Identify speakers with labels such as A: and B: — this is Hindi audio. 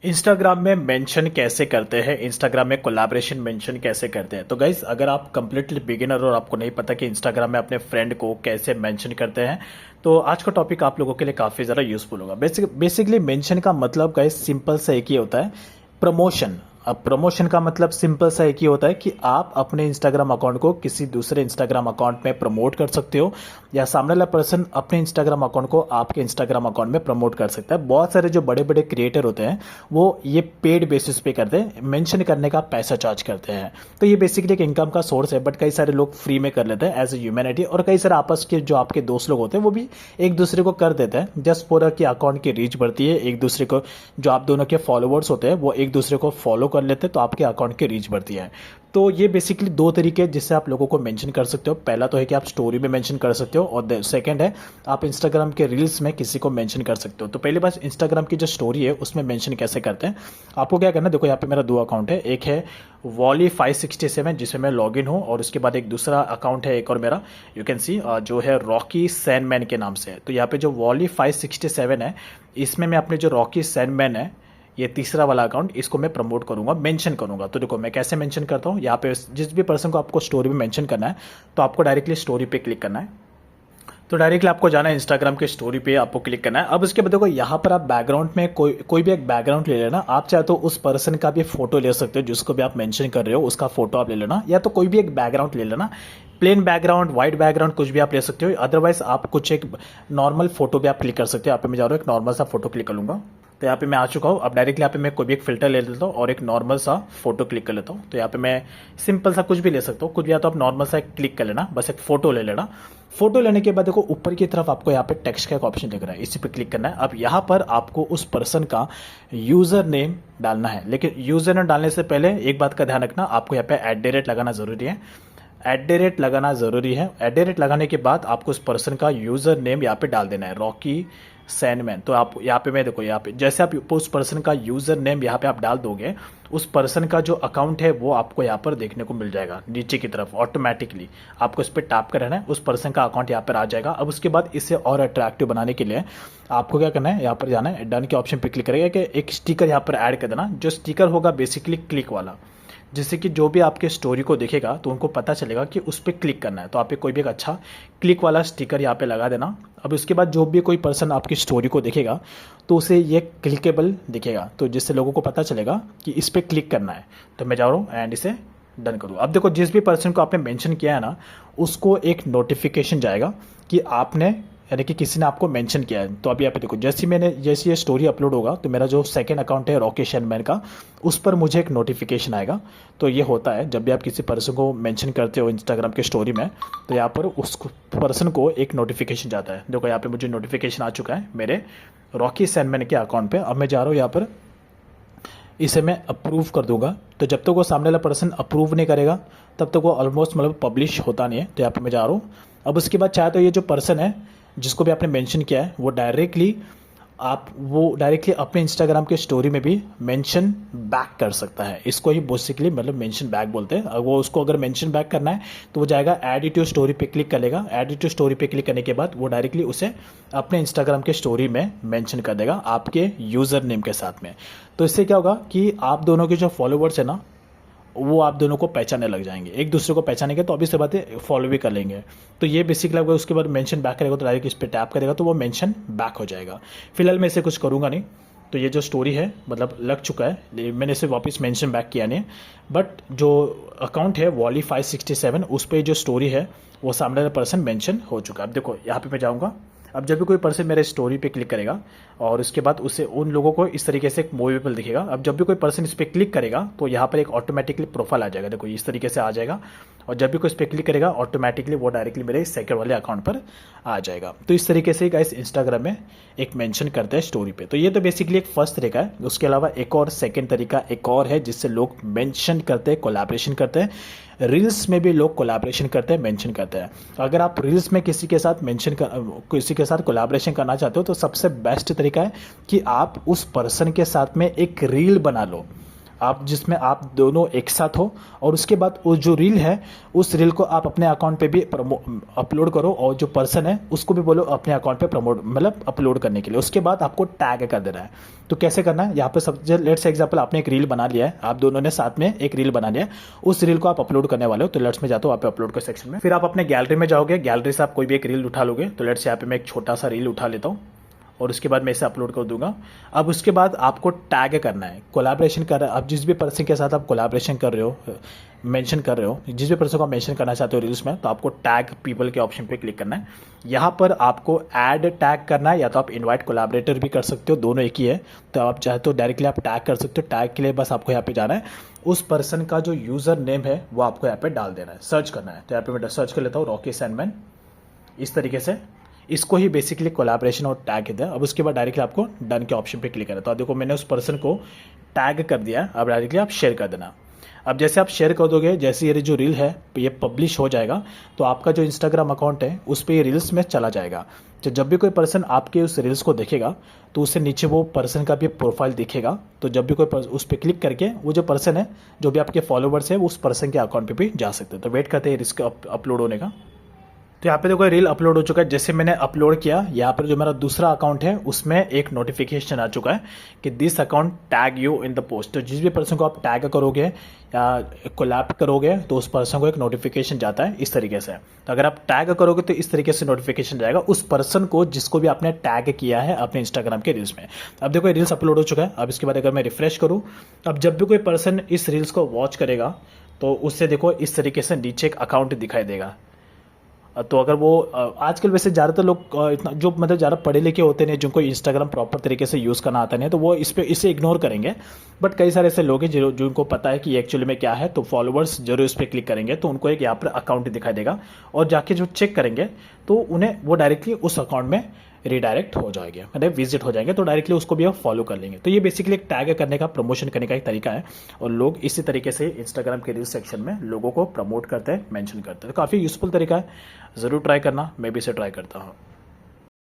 A: इंस्टाग्राम में मेंशन कैसे करते हैं, इंस्टाग्राम में कोलैबोरेशन मेंशन कैसे करते हैं। तो गाइज अगर आप कंप्लीटली बिगिनर और आपको नहीं पता कि इंस्टाग्राम में अपने फ्रेंड को कैसे मेंशन करते हैं, तो आज का टॉपिक आप लोगों के लिए काफ़ी ज़्यादा यूजफुल होगा। बेसिकली मेंशन का मतलब गाइज सिंपल सा एक ही होता है, प्रमोशन। अब प्रमोशन का मतलब सिंपल सा एक ही होता है कि आप अपने इंस्टाग्राम अकाउंट को किसी दूसरे इंस्टाग्राम अकाउंट में प्रमोट कर सकते हो, या सामने वाला पर्सन अपने इंस्टाग्राम अकाउंट को आपके इंस्टाग्राम अकाउंट में प्रमोट कर सकता है। बहुत सारे जो बड़े बड़े क्रिएटर होते हैं वो ये पेड बेसिस पे करते हैं, मेंशन करने का पैसा चार्ज करते हैं। तो ये बेसिकली एक इनकम का सोर्स है, बट कई सारे लोग फ्री में कर लेते हैं एज ए ह्यूमैनिटी, और कई सारे आपस के जो आपके दोस्त लोग होते हैं वो भी एक दूसरे को कर देते हैं जस्ट फॉर कि अकाउंट की रीच बढ़ती है। एक दूसरे को जो आप दोनों के फॉलोअर्स होते हैं वो एक दूसरे को फॉलो कर लेते हैं, तो आपके अकाउंट की रीच बढ़ती है। तो ये बेसिकली दो तरीके हैं जिससे आप लोगों को मेंशन कर सकते हो। पहला तो है कि आप स्टोरी में मेंशन कर सकते हो, और सेकंड है आप इंस्टाग्राम के रील्स में किसी को मेंशन कर सकते हो। तो पहली बात, इंस्टाग्राम की जो स्टोरी है उसमें मेंशन कैसे करते हैं। आपको क्या करना है, देखो यहाँ पे मेरा दो अकाउंट है, एक है Wally567 जिसमें मैं लॉगिन हूँ, और उसके बाद एक दूसरा अकाउंट है एक और मेरा, यू कैन सी, जो है रॉकी सैंडमैन के नाम से है। तो यहाँ पे जो Wally567 है इसमें मैं अपने जो रॉकी सैंडमैन है, ये तीसरा वाला अकाउंट, इसको मैं प्रमोट करूंगा, मेंशन करूंगा। तो देखो मैं कैसे मेंशन करता हूँ, यहाँ पे जिस भी पर्सन को आपको स्टोरी में मेंशन करना है तो आपको डायरेक्टली स्टोरी पे क्लिक करना है। तो डायरेक्टली आपको जाना है इंस्टाग्राम के स्टोरी पे, आपको क्लिक करना है। अब उसके बाद देखो यहाँ पर आप बैकग्राउंड में कोई भी एक बैकग्राउंड ले लेना। आप चाहे तो उस पर्सन का भी फोटो ले सकते हो जिसको भी आप मेंशन कर रहे हो, उसका फोटो आप ले लेना, या तो कोई भी एक बैकग्राउंड ले लेना, प्लेन बैकग्राउंड, व्हाइट बैकग्राउंड, कुछ भी आप ले सकते हो। अदरवाइज आप कुछ एक नॉर्मल फोटो भी आप क्लिक कर सकते हो। यहाँ पे मैं जा रहा हूँ, एक नॉर्मल सा फोटो क्लिक कर लूंगा। तो यहाँ पे मैं आ चुका हूँ। अब डायरेक्टली यहाँ पे मैं कोई भी एक फिल्टर ले लेता हूँ और एक नॉर्मल सा फोटो क्लिक कर लेता हूँ। तो यहाँ पे मैं सिंपल सा कुछ भी ले सकता हूँ, कुछ भी, या तो आप नॉर्मल सा क्लिक कर लेना, बस एक फोटो ले लेना। फोटो लेने के बाद देखो ऊपर की तरफ आपको यहाँ पे टेक्स्ट का एक ऑप्शन दिख रहा है, इसी पे क्लिक करना है। अब यहाँ पर आपको उस पर्सन का यूजर नेम डालना है, लेकिन यूजर नेम डालने से पहले एक बात का ध्यान रखना, आपको यहाँ पे @ लगाना जरूरी है। @ लगाना जरूरी है। @ लगाने के बाद आपको उस पर्सन का यूजर नेम यहाँ पे डाल देना है, रॉकी सैंडमैन। तो आप यहाँ पे, मैं देखो यहाँ पे जैसे आप उस पर्सन का यूजर नेम यहाँ पे आप डाल दोगे, उस पर्सन का जो अकाउंट है वो आपको यहाँ पर देखने को मिल जाएगा नीचे की तरफ ऑटोमेटिकली। आपको इस पर टैप कर रहना है, उस पर्सन का अकाउंट यहाँ पर आ जाएगा। अब उसके बाद इसे और अट्रैक्टिव बनाने के लिए आपको क्या करना है, यहाँ पर जाना है, डन के ऑप्शन पर क्लिक करेगा कि एक स्टिकर यहाँ पर ऐड कर देना। जो स्टिकर होगा बेसिकली क्लिक वाला, जिससे कि जो भी आपके स्टोरी को देखेगा तो उनको पता चलेगा कि उस पर क्लिक करना है। तो आप कोई भी एक अच्छा क्लिक वाला स्टिकर यहाँ पे लगा देना। अब उसके बाद जो भी कोई पर्सन आपकी स्टोरी को देखेगा तो उसे ये क्लिकेबल दिखेगा, तो जिससे लोगों को पता चलेगा कि इस पर क्लिक करना है। तो मैं जा रहा हूँ एंड इसे डन करूँ। अब देखो जिस भी पर्सन को आपने मेंशन किया है ना, उसको एक नोटिफिकेशन जाएगा कि आपने, यानी कि किसी ने आपको मेंशन किया है। तो अभी यहाँ पे देखो, जैसे ये स्टोरी अपलोड होगा तो मेरा जो सेकंड अकाउंट है रॉकी सैंडमैन का, उस पर मुझे एक नोटिफिकेशन आएगा। तो ये होता है जब भी आप किसी पर्सन को मेंशन करते हो इंस्टाग्राम के स्टोरी में, तो यहाँ पर उस पर्सन को एक नोटिफिकेशन जाता है। देखो यहाँ पे मुझे नोटिफिकेशन आ चुका है मेरे रॉकी सैंडमैन के अकाउंट पर। अब मैं जा रहा हूँ यहाँ पर, इसे मैं अप्रूव कर दूंगा। तो जब तक वो सामने वाला पर्सन अप्रूव नहीं करेगा तब तक वो ऑलमोस्ट मतलब पब्लिश होता नहीं है। तो यहाँ पे मैं जा रहा हूँ। अब उसके बाद चाहे तो ये जो पर्सन है जिसको भी आपने मेंशन किया है वो डायरेक्टली अपने इंस्टाग्राम के स्टोरी में भी मेंशन बैक कर सकता है। इसको ही बेसिकली मतलब मेंशन बैक बोलते हैं। वो उसको अगर मेंशन बैक करना है तो वो जाएगा ऐड टू स्टोरी पे क्लिक कर लेगा। ऐड टू स्टोरी पे क्लिक करने के बाद वो डायरेक्टली उसे अपने इंस्टाग्राम के स्टोरी में मेंशन कर देगा आपके यूज़र नेम के साथ में। तो इससे क्या होगा कि आप दोनों के जो फॉलोवर्स है ना, वो आप दोनों को पहचानने लग जाएंगे, एक दूसरे को पहचानेंगे, तो अभी से बातें फॉलो भी कर लेंगे। तो ये बेसिकली अगर उसके बाद मेंशन बैक करेगा तो डायरेक्ट इस पर टैप करेगा तो वो मेंशन बैक हो जाएगा। फिलहाल मैं इसे कुछ करूँगा नहीं। तो ये जो स्टोरी है मतलब लग चुका है, मैंने इसे वापस मेंशन बैक किया नहीं। बट जो अकाउंट है Wally567, उस पर जो स्टोरी है वो सामने वाला पर्सन मेंशन हो चुका है। अब देखो यहाँ पे मैं जाऊँगा। अब जब भी कोई पर्सन मेरे स्टोरी पे क्लिक करेगा और उसके बाद उसे उन लोगों को इस तरीके से एक मूवेबल दिखेगा। अब जब भी कोई पर्सन इस पर क्लिक करेगा तो यहाँ पर एक ऑटोमेटिकली प्रोफाइल आ जाएगा, देखो इस तरीके से आ जाएगा। और जब भी कोई इस पर क्लिक करेगा ऑटोमेटिकली वो डायरेक्टली मेरे सेकंड वाले अकाउंट पर आ जाएगा। तो इस तरीके से गाइस इंस्टाग्राम में एक मेंशन करते हैं स्टोरी पे। तो ये तो बेसिकली एक फर्स्ट तरीका है। उसके अलावा एक और सेकंड तरीका एक और है जिससे लोग मेंशन करते हैं, कोलैबोरेशन करते हैं। रील्स में भी लोग कोलैबोरेशन करते हैं, मेंशन करते हैं। अगर आप रील्स में किसी के साथ कोलैबोरेशन करना चाहते हो तो सबसे बेस्ट तरीका है कि आप उस पर्सन के साथ में एक रील बना लो। आप जिसमें आप दोनों एक साथ हो, और उसके बाद वो जो रील है उस रील को आप अपने अकाउंट पे भी अपलोड करो, और जो पर्सन है उसको भी बोलो अपने अकाउंट पे प्रमोट मतलब अपलोड करने के लिए। उसके बाद आपको टैग कर देना है। तो कैसे करना है, यहाँ पे सब लेट्स एग्जांपल आपने एक रील बना लिया है, आप दोनों ने साथ में एक रील बना लिया है, उस रील को आप अपलोड करने वाले हो। तो लेट्स में जाते हो वहाँ पे अपलोड के सेक्शन में, फिर आप अपने गैलरी में जाओगे, गैलरी से आप कोई भी एक रील उठा लोगे। तो लेट्स यहाँ पे मैं एक छोटा सा रील उठा लेता हूँ और उसके बाद मैं इसे अपलोड कर दूंगा। अब उसके बाद आपको टैग करना है, कोलैबोरेशन कर रहा है। अब जिस भी पर्सन के साथ आप कोलैबोरेशन कर रहे हो, मेंशन कर रहे हो, जिस भी पर्सन को आप मेंशन करना चाहते हो रील्स में, तो आपको टैग पीपल के ऑप्शन पे क्लिक करना है। यहाँ पर आपको ऐड टैग करना है, या तो आप इनवाइट कोलैबोरेटर भी कर सकते हो, दोनों एक ही है। तो आप चाहे तो डायरेक्टली आप टैग कर सकते हो। टैग के लिए बस आपको यहाँ पे जाना है, उस पर्सन का जो यूज़र नेम है वो आपको यहाँ पे डाल देना है, सर्च करना है। तो यहाँ पे मैं सर्च कर लेता हूँ रॉकी सैंडमैन, इस तरीके से। इसको ही बेसिकली कोलैबोरेशन और टैग कहते हैं। अब उसके बाद डायरेक्टली आपको डन के ऑप्शन पे क्लिक करना है। तो देखो मैंने उस पर्सन को टैग कर दिया। अब डायरेक्टली आप शेयर कर देना। अब जैसे आप शेयर कर दोगे, जैसे ये जो रील है ये पब्लिश हो जाएगा, तो आपका जो इंस्टाग्राम अकाउंट है उस पर ये रील्स में चला जाएगा। तो जब भी कोई पर्सन आपके उस रील्स को देखेगा तो उससे नीचे वो पर्सन का भी प्रोफाइल दिखेगा। तो जब भी कोई उस पर क्लिक करके वो जो पर्सन है, जो भी आपके फॉलोवर्स है, उस पर्सन के अकाउंट पे भी जा सकते हैं। तो वेट करते हैं इसका अपलोड होने का। तो यहाँ पे देखो रील अपलोड हो चुका है। जैसे मैंने अपलोड किया, यहाँ पर जो मेरा दूसरा अकाउंट है उसमें एक नोटिफिकेशन आ चुका है कि this account tag you in the post. तो जिस भी पर्सन को आप टैग करोगे या कोलैब करोगे तो उस पर्सन को एक नोटिफिकेशन जाता है इस तरीके से। तो अगर आप टैग करोगे तो इस तरीके से नोटिफिकेशन जाएगा उस पर्सन को जिसको भी आपने टैग किया है अपने इंस्टाग्राम के रील्स में। अब देखो रील्स अपलोड हो चुका है। अब इसके बाद अगर मैं रिफ्रेश करूँ, अब जब भी कोई पर्सन इस रील्स को वॉच करेगा तो उससे देखो इस तरीके से नीचे एक अकाउंट दिखाई देगा। तो अगर वो आजकल वैसे ज़्यादातर लोग इतना जो मतलब ज़्यादा पढ़े लिखे होते हैं, जिनको इंस्टाग्राम प्रॉपर तरीके से यूज़ करना आता नहीं, तो वो इसे इग्नोर करेंगे। बट कई सारे ऐसे लोग हैं जिनको पता है कि एक्चुअली में क्या है, तो फॉलोअर्स जरूर इस पर क्लिक करेंगे तो उनको एक यहाँ पर अकाउंट दिखाई देगा, और जाके जो चेक करेंगे तो उन्हें वो डायरेक्टली उस अकाउंट में रिडायरेक्ट हो जाएंगे, मतलब विजिट हो जाएंगे। तो डायरेक्टली उसको भी आप फॉलो कर लेंगे। तो ये बेसिकली एक टैग करने का, प्रमोशन करने का एक तरीका है, और लोग इसी तरीके से इंस्टाग्राम के रील सेक्शन में लोगों को प्रमोट करते हैं, मेंशन करते हैं। तो काफ़ी यूजफुल तरीका है, ज़रूर ट्राई करना। मैं भी इसे ट्राई करता हूँ।